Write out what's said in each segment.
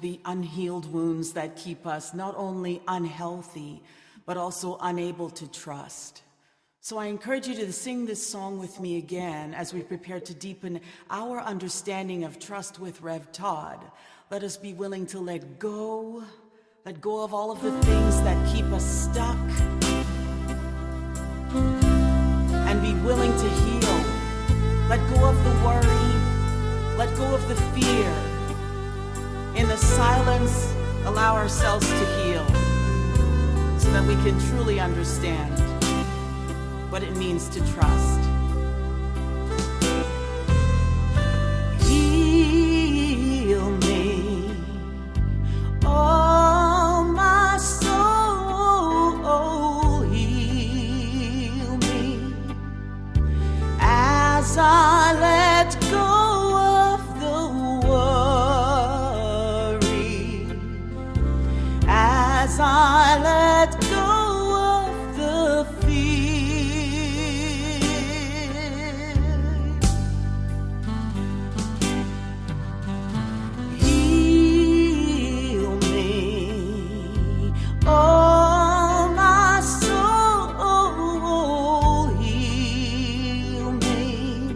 the unhealed wounds that keep us not only unhealthy, but also unable to trust. So I encourage you to sing this song with me again as we prepare to deepen our understanding of trust with Rev Todd. Let us be willing to let go of all of the things that keep us stuck, and be willing to heal. Let go of the worry, let go of the fear. In the silence, allow ourselves to heal so that we can truly understand what it means to trust. Heal me, oh my soul, heal me as I let go of the worry, as I let go of the fear. Heal me, oh my soul, heal me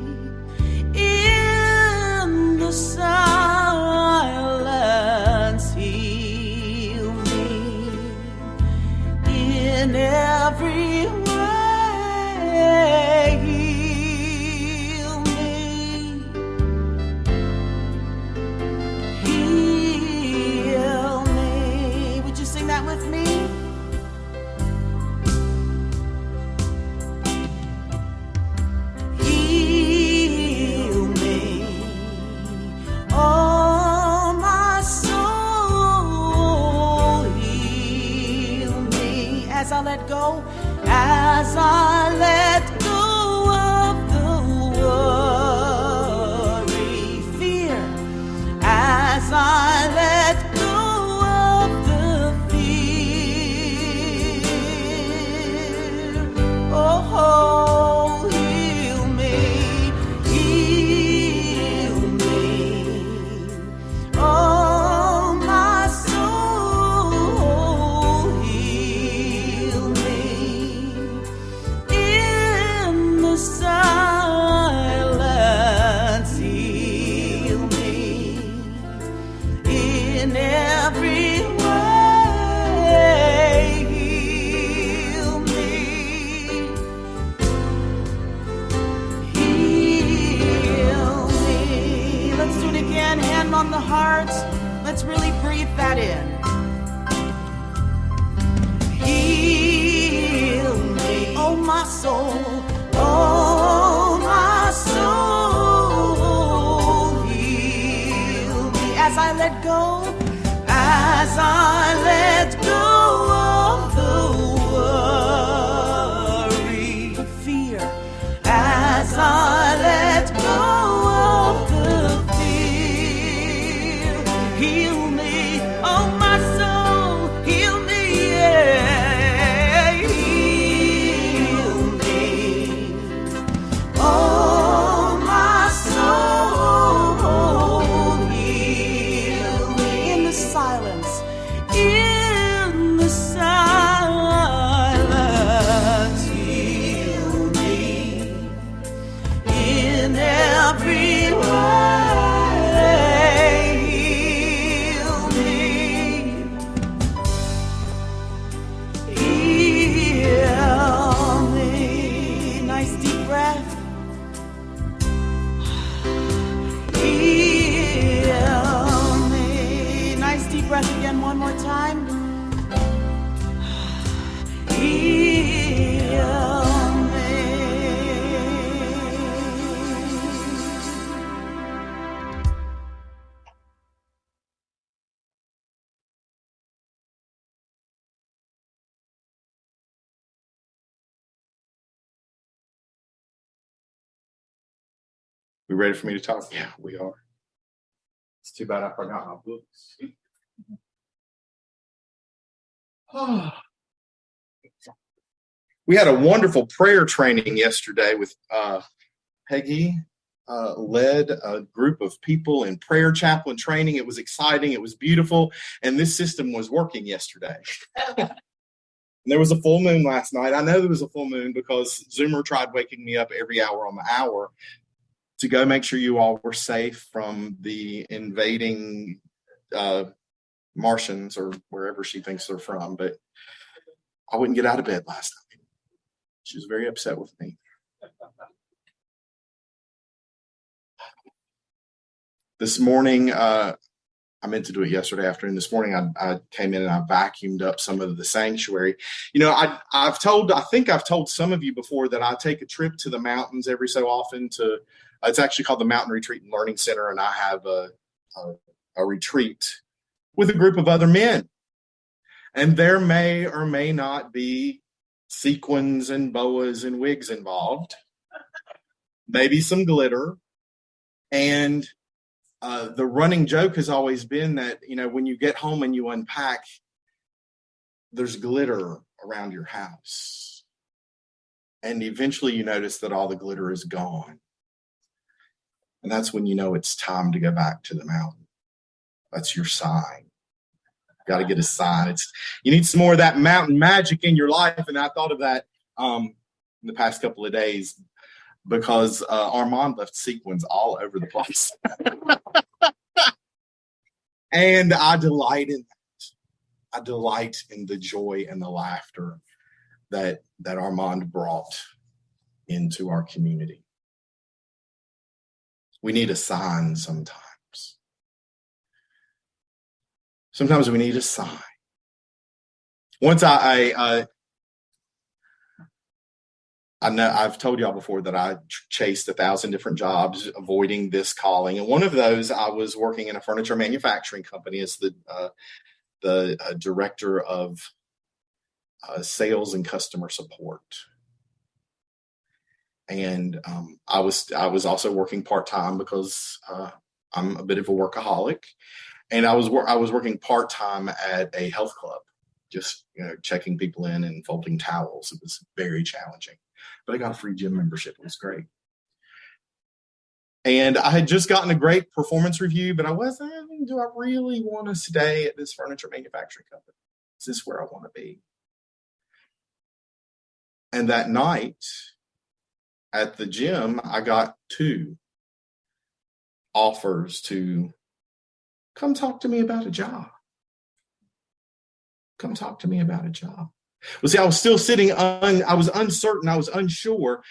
in the silence, heal me in every way, heal me, heal me. Would you sing that with me? Heal me, oh my soul, heal me as I let go, as I let go of the worry, fear, as I let go of the fear. Oh, heal me, oh my soul, heal me in the silence, heal me in every way, heal me, heal me. Let's do it again, hand on the heart. Let's really breathe that in. Heal me, oh my soul, oh my soul, heal me as I let go, as I let go of the worry, fear, as I let go of the fear. Heal me, oh my soul, heal me, yeah. Heal me, oh my soul, heal me in the silence, in the silence, heal me in every way, heal me, heal me. Nice deep breath. Heal me. Nice deep breath again, one more time. Heal me. We ready for me to talk? Yeah, we are. It's too bad I forgot my books. We had a wonderful prayer training yesterday with Peggy led a group of people in prayer chaplain training. It was exciting. It was beautiful. And this system was working yesterday. There was a full moon last night. I know there was a full moon because Zoomer tried waking me up every hour on the hour to go make sure you all were safe from the invading Martians or wherever she thinks they're from. But I wouldn't get out of bed last night. She was very upset with me. This morning, I meant to do it yesterday afternoon. This morning, I came in and I vacuumed up some of the sanctuary. I think I've told some of you before that I take a trip to the mountains every so often it's actually called the Mountain Retreat and Learning Center. And I have a retreat with a group of other men. And there may or may not be sequins and boas and wigs involved. Maybe some glitter. And the running joke has always been that, when you get home and you unpack, there's glitter around your house. And eventually you notice that all the glitter is gone. And that's when you know it's time to go back to the mountain. That's your sign. Got to get a sign. You need some more of that mountain magic in your life. And I thought of that in the past couple of days because Armand left sequins all over the place. And I delight in that. I delight in the joy and the laughter that Armand brought into our community. We need a sign sometimes. Sometimes we need a sign. Once I know I've told y'all before that I chased 1,000 different jobs, avoiding this calling. And one of those, I was working in a furniture manufacturing company as the director of sales and customer support. And I was also working part-time because I'm a bit of a workaholic. And I was working part-time at a health club, just checking people in and folding towels. It was very challenging. But I got a free gym membership. It was great. And I had just gotten a great performance review, but I wasn't, do I really want to stay at this furniture manufacturing company? Is this where I want to be? And that night at the gym, I got 2 offers to come talk to me about a job. Come talk to me about a job. Well, see, I was still sitting I was uncertain. I was unsure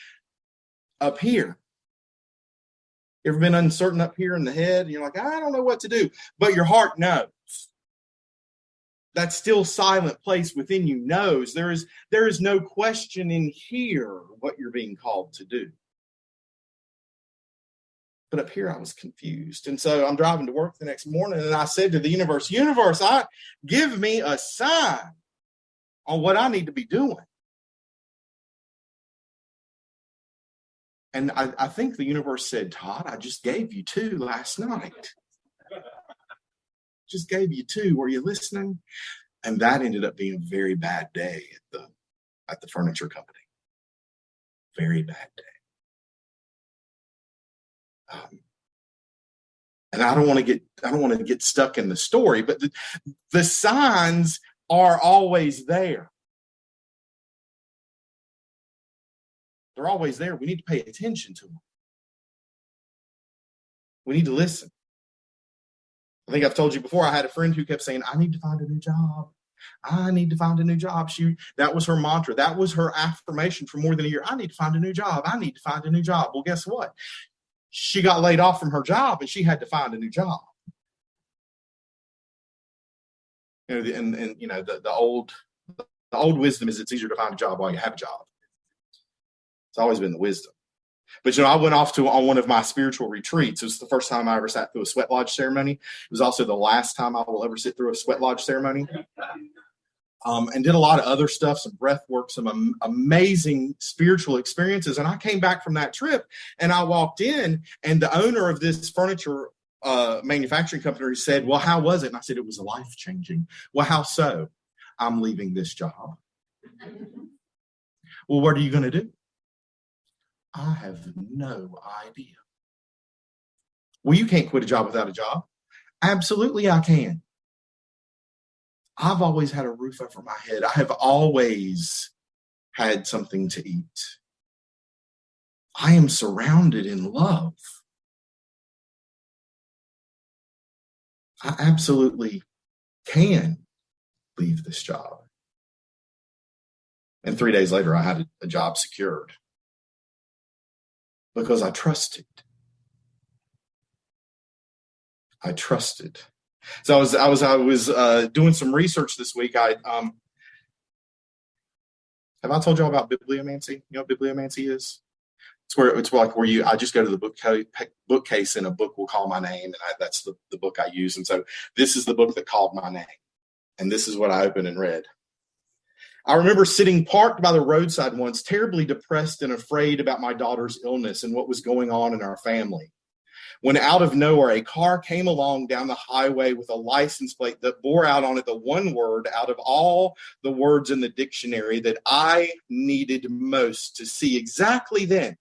up here. You ever been uncertain up here in the head? And you're like, I don't know what to do. But your heart knows. That still silent place within you knows. There is no question in here what you're being called to do. But up here I was confused. And so I'm driving to work the next morning and I said to the universe, give me a sign on what I need to be doing. And I think the universe said, Todd, I just gave you 2 last night. Just gave you 2. Were you listening? And that ended up being a very bad day at the furniture company. Very bad day. And I don't want to get stuck in the story, but the signs are always there. They're always there. We need to pay attention to them. We need to listen. I think I've told you before, I had a friend who kept saying, I need to find a new job. I need to find a new job. That was her mantra. That was her affirmation for more than a year. I need to find a new job. I need to find a new job. Well, guess what? She got laid off from her job and she had to find a new job. The old wisdom is it's easier to find a job while you have a job. It's always been the wisdom. But, I went off on one of my spiritual retreats. It was the first time I ever sat through a sweat lodge ceremony. It was also the last time I will ever sit through a sweat lodge ceremony. And did a lot of other stuff, some breath work, some amazing spiritual experiences. And I came back from that trip and I walked in and the owner of this furniture manufacturing company said, well, how was it? And I said, it was life-changing. Well, how so? I'm leaving this job. Well, what are you going to do? I have no idea. Well, you can't quit a job without a job. Absolutely, I can. I've always had a roof over my head. I have always had something to eat. I am surrounded in love. I absolutely can leave this job. And 3 days later, I had a job secured because I trusted. I trusted. So I was doing some research this week. Have I told y'all about bibliomancy? You know what bibliomancy is? It's like where I just go to the bookcase and a book will call my name, and that's the book I use. And so this is the book that called my name, and this is what I opened and read. I remember sitting parked by the roadside once, terribly depressed and afraid about my daughter's illness and what was going on in our family, when out of nowhere a car came along down the highway with a license plate that bore out on it the one word out of all the words in the dictionary that I needed most to see exactly then.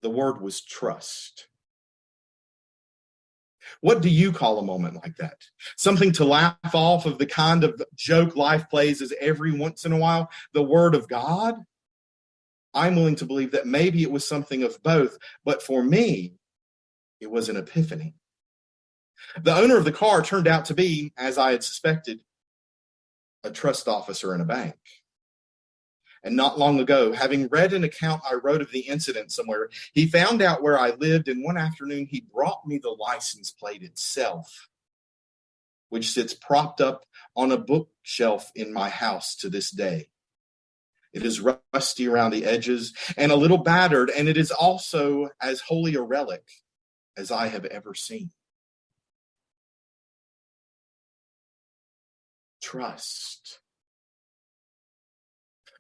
The word was trust. What do you call a moment like that? Something to laugh off of the kind of joke life plays as every once in a while? The word of God? I'm willing to believe that maybe it was something of both, but for me, it was an epiphany. The owner of the car turned out to be, as I had suspected, a trust officer in a bank. And not long ago, having read an account I wrote of the incident somewhere, he found out where I lived, and one afternoon he brought me the license plate itself, which sits propped up on a bookshelf in my house to this day. It is rusty around the edges and a little battered, and it is also as holy a relic as I have ever seen. Trust.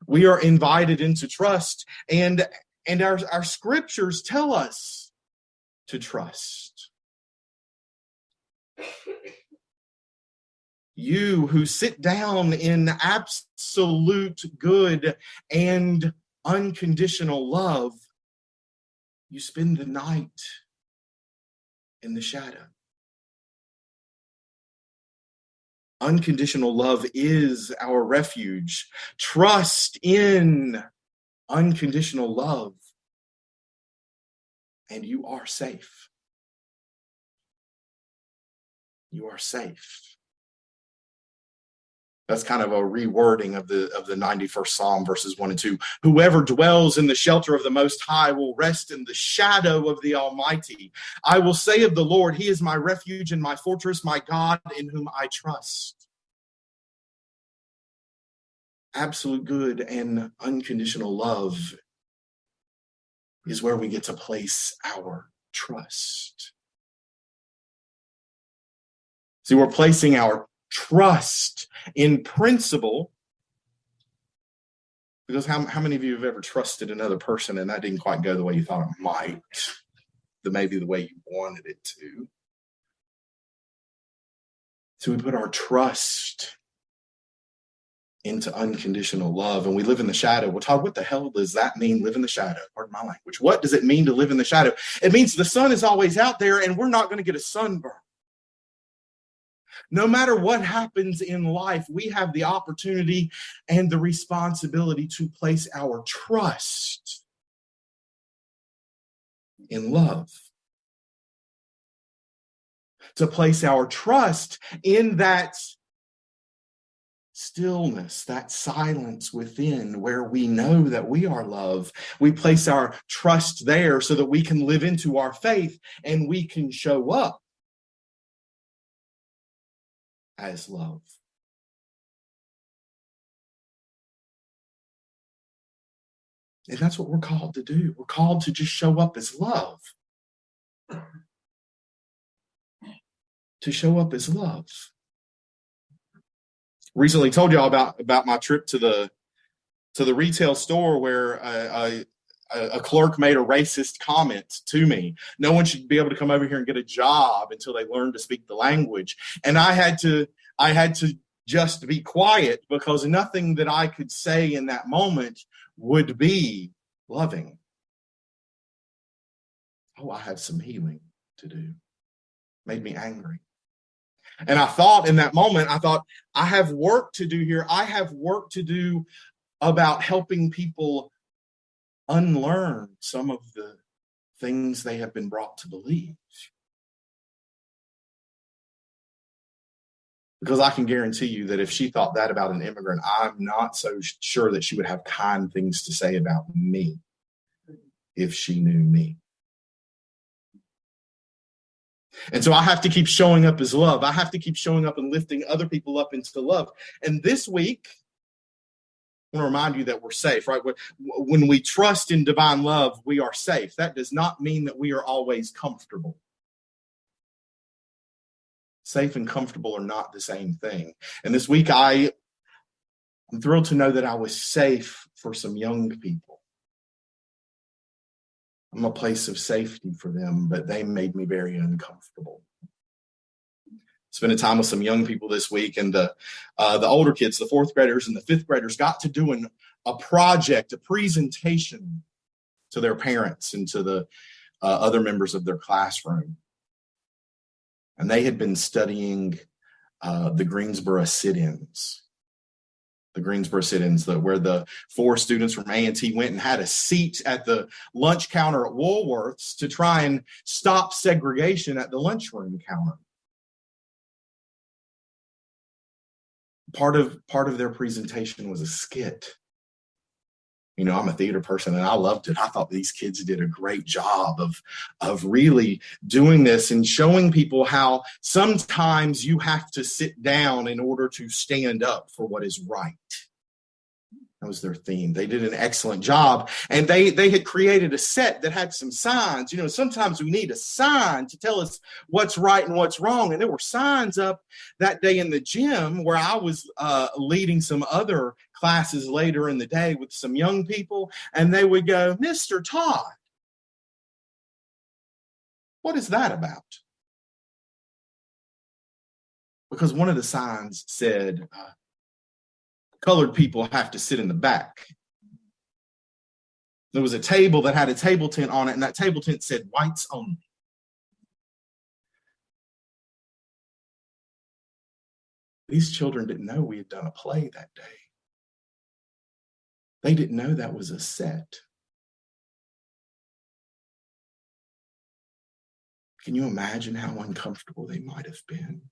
We are invited into trust, and our scriptures tell us to trust. You who sit down in absolute good and unconditional love, you spend the night in the shadow. Unconditional love is our refuge. Trust in unconditional love, and you are safe. You are safe. That's kind of a rewording of the 91st Psalm, verses 1 and 2. Whoever dwells in the shelter of the Most High will rest in the shadow of the Almighty. I will say of the Lord, He is my refuge and my fortress, my God in whom I trust. Absolute good and unconditional love is where we get to place our trust. See, we're placing our trust in principle, because how many of you have ever trusted another person and that didn't quite go the way you thought it might, maybe the way you wanted it to? So we put our trust into unconditional love, and we live in the shadow. Well, Todd, what the hell does that mean, live in the shadow? Pardon my language. What does it mean to live in the shadow? It means the sun is always out there and we're not going to get a sunburn. No matter what happens in life, we have the opportunity and the responsibility to place our trust in love. To place our trust in that stillness, that silence within where we know that we are love. We place our trust there so that we can live into our faith and we can show up as love. And that's what we're called to do. We're called to just show up as love. To show up as love. Recently told y'all about my trip to the retail store where a clerk made a racist comment to me. No one should be able to come over here and get a job until they learn to speak the language. And I had to just be quiet, because nothing that I could say in that moment would be loving. oh, I have some healing to do. Made me angry. And I thought in that moment, I have work to do here. I have work to do about helping people unlearn some of the things they have been brought to believe. Because I can guarantee you that if she thought that about an immigrant, I'm not so sure that she would have kind things to say about me if she knew me. And so I have to keep showing up as love. I have to keep showing up and lifting other people up into love. And this week, I want to remind you that we're safe, right? When we trust in divine love, we are safe. That does not mean that we are always comfortable. Safe and comfortable are not the same thing. And this week, I'm thrilled to know that I was safe for some young people. I'm a place of safety for them, but they made me very uncomfortable. Spent a time with some young people this week, and the older kids, the fourth graders and the fifth graders, got to do a project, a presentation to their parents and to the other members of their classroom. And they had been studying the Greensboro sit-ins. The Greensboro sit-ins, where the 4 students from A&T went and had a seat at the lunch counter at Woolworths to try and stop segregation at the lunchroom counter. Part of their presentation was a skit. You know, I'm a theater person and I loved it. I thought these kids did a great job of really doing this and showing people how sometimes you have to sit down in order to stand up for what is right. That was their theme. They did an excellent job. And they had created a set that had some signs. You know, sometimes we need a sign to tell us what's right and what's wrong. And there were signs up that day in the gym where I was leading some other classes later in the day with some young people. And they would go, "Mr. Todd, what is that about?" Because one of the signs said, colored people have to sit in the back. There was a table that had a table tent on it, and that table tent said whites only. These children didn't know we had done a play that day. They didn't know that was a set. Can you imagine how uncomfortable they might have been?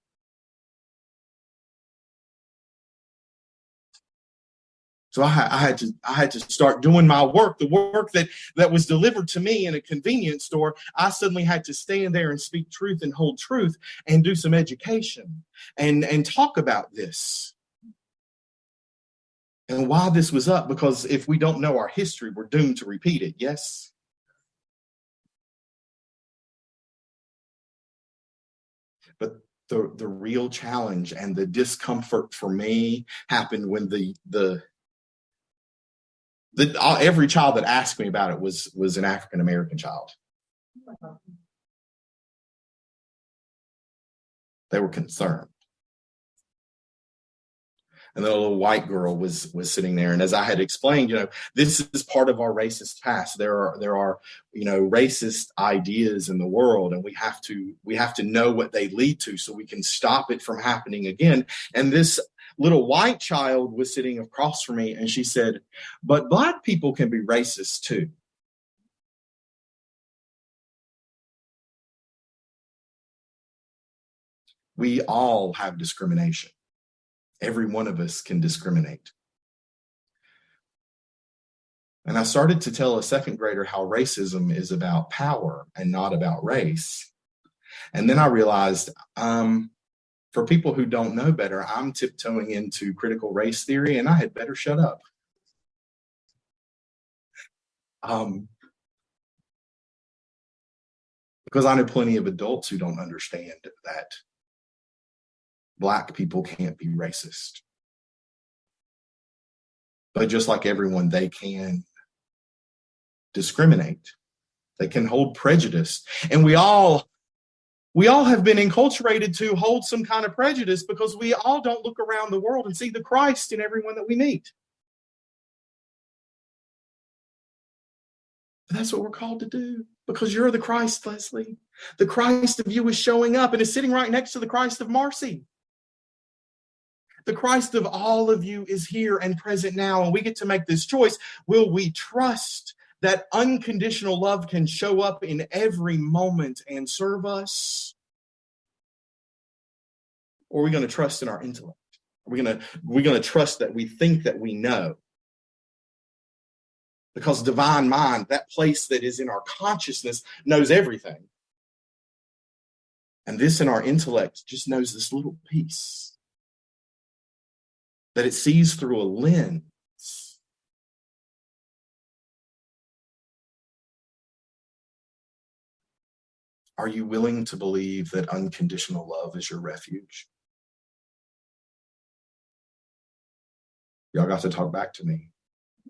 So I had to start doing my work, the work that was delivered to me in a convenience store. I suddenly had to stand there and speak truth and hold truth and do some education and talk about this and why this was up. Because if we don't know our history, we're doomed to repeat it. Yes. But the real challenge and the discomfort for me happened when every child that asked me about it was an African-American child. They were concerned. And the little white girl was sitting there. And as I had explained, you know, this is part of our racist past. There are, you know, racist ideas in the world, and we have to know what they lead to so we can stop it from happening again. And this little white child was sitting across from me, and she said, "But Black people can be racist too." We all have discrimination. Every one of us can discriminate. And I started to tell a second grader how racism is about power and not about race. And then I realized, for people who don't know better, I'm tiptoeing into critical race theory, and I had better shut up. Because I know plenty of adults who don't understand that Black people can't be racist. But just like everyone, they can discriminate. They can hold prejudice. And we all have been enculturated to hold some kind of prejudice because we all don't look around the world and see the Christ in everyone that we meet. But that's what we're called to do, because you're the Christ, Leslie. The Christ of you is showing up and is sitting right next to the Christ of Marcy. The Christ of all of you is here and present now, and we get to make this choice. Will we trust that unconditional love can show up in every moment and serve us? Or are we going to trust in our intellect? Are we going to trust that we think that we know? Because divine mind, that place that is in our consciousness, knows everything. And this in our intellect just knows this little piece that it sees through a lens. Are you willing to believe that unconditional love is your refuge? Y'all got to talk back to me.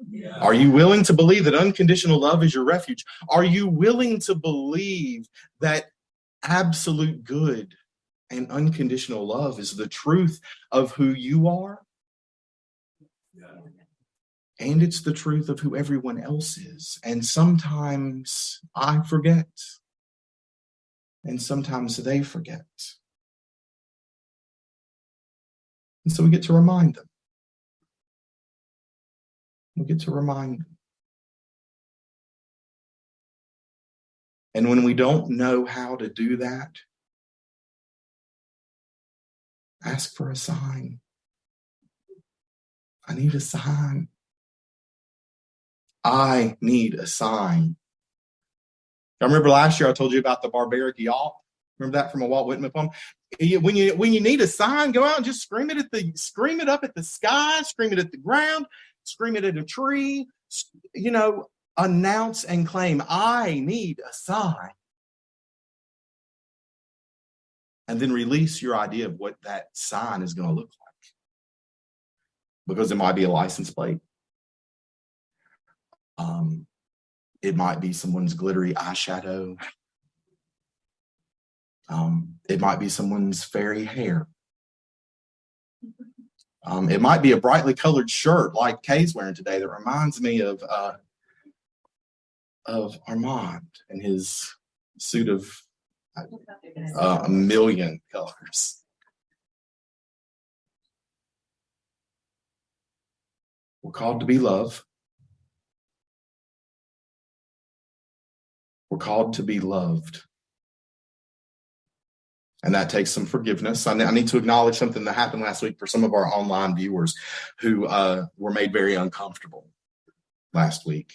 Yeah. Are you willing to believe that unconditional love is your refuge? Are you willing to believe that absolute good and unconditional love is the truth of who you are? Yeah. And it's the truth of who everyone else is. And sometimes I forget. And sometimes they forget. And so we get to remind them. We get to remind them. And when we don't know how to do that, ask for a sign. I need a sign. I need a sign. I remember last year I told you about the barbaric yacht. Remember that from a Walt Whitman poem? When you need a sign, go out and just scream it up at the sky, scream it at the ground, scream it at a tree. Announce and claim, I need a sign. And then release your idea of what that sign is going to look like. Because it might be a license plate. It might be someone's glittery eyeshadow. It might be someone's fairy hair. It might be a brightly colored shirt like Kay's wearing today that reminds me of Armand and his suit of a million colors. We're called to be love. We're called to be loved. And that takes some forgiveness. I need to acknowledge something that happened last week for some of our online viewers who were made very uncomfortable last week.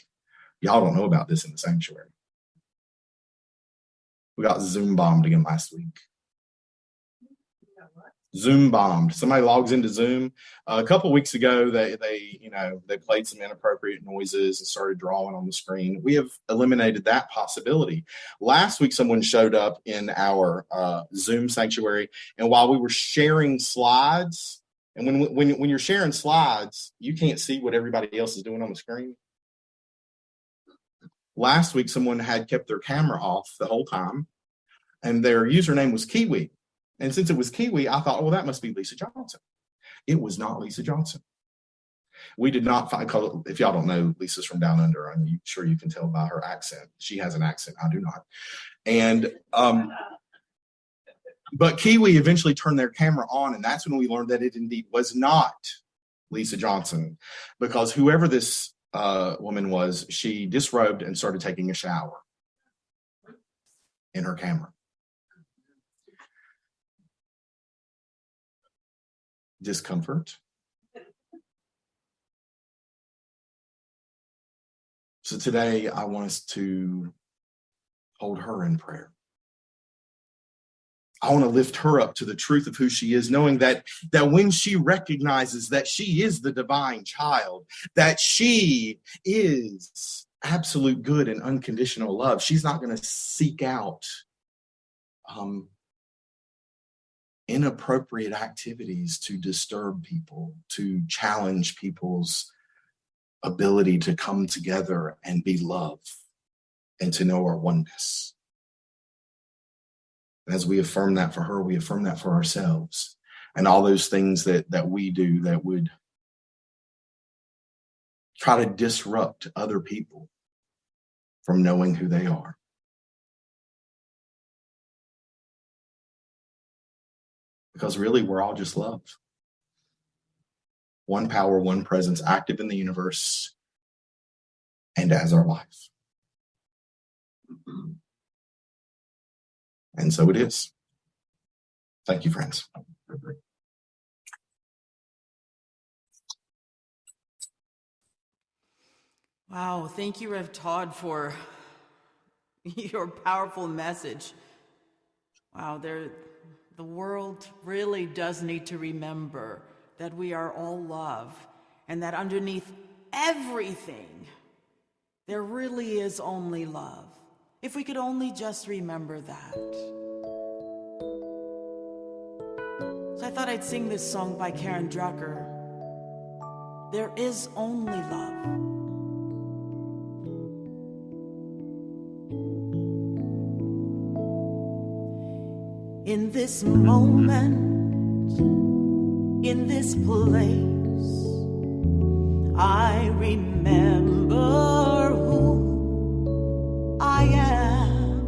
Y'all don't know about this in the sanctuary. We got Zoom bombed again last week. Zoom bombed. Somebody logs into Zoom. A couple weeks ago, they played some inappropriate noises and started drawing on the screen. We have eliminated that possibility. Last week, someone showed up in our Zoom sanctuary, and while we were sharing slides, and when you're sharing slides, you can't see what everybody else is doing on the screen. Last week, someone had kept their camera off the whole time, and their username was Kiwi. And since it was Kiwi, I thought, well, that must be Lisa Johnson. It was not Lisa Johnson. We did not find, if y'all don't know, Lisa's from down under. I'm sure you can tell by her accent. She has an accent. I do not. And, but Kiwi eventually turned their camera on, and that's when we learned that it indeed was not Lisa Johnson, because whoever this woman was, she disrobed and started taking a shower in her camera. Discomfort. So today I want us to hold her in prayer. I want to lift her up to the truth of who she is, knowing that when she recognizes that she is the divine child, that she is absolute good and unconditional love, she's not going to seek out inappropriate activities to disturb people, to challenge people's ability to come together and be love and to know our oneness. As we affirm that for her, we affirm that for ourselves. And all those things that we do that would try to disrupt other people, from knowing who they are. Because really, we're all just love. One power, one presence, active in the universe and as our life. And so it is. Thank you, friends. Wow, thank you, Rev Todd, for your powerful message. Wow, the world really does need to remember that we are all love, and that underneath everything, there really is only love. If we could only just remember that. So I thought I'd sing this song by Karen Drucker. There is only love. In this moment, in this place, I remember who I am,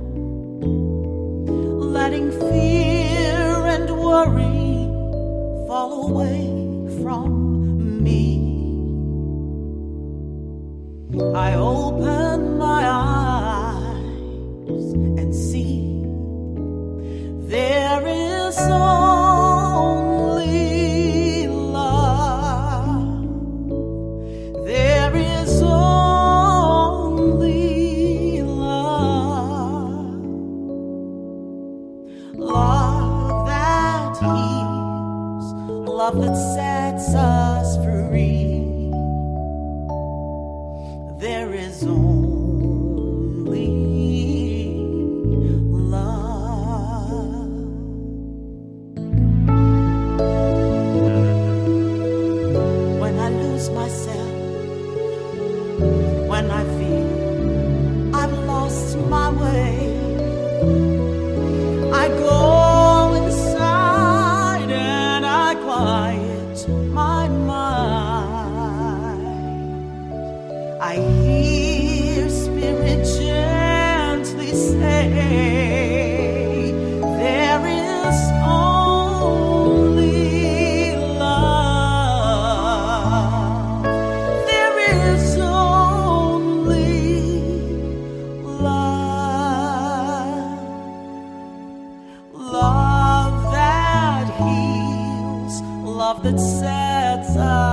letting fear and worry fall away from me. I open my eyes and see there is only love. There is only love. Love that heals, love that sets us free. There is only love. When I lose myself, when I feel I've lost my way, I go inside and I quiet my mind. I hear Spirit gently say, there is only love. There is only love. Love that heals, love that sets us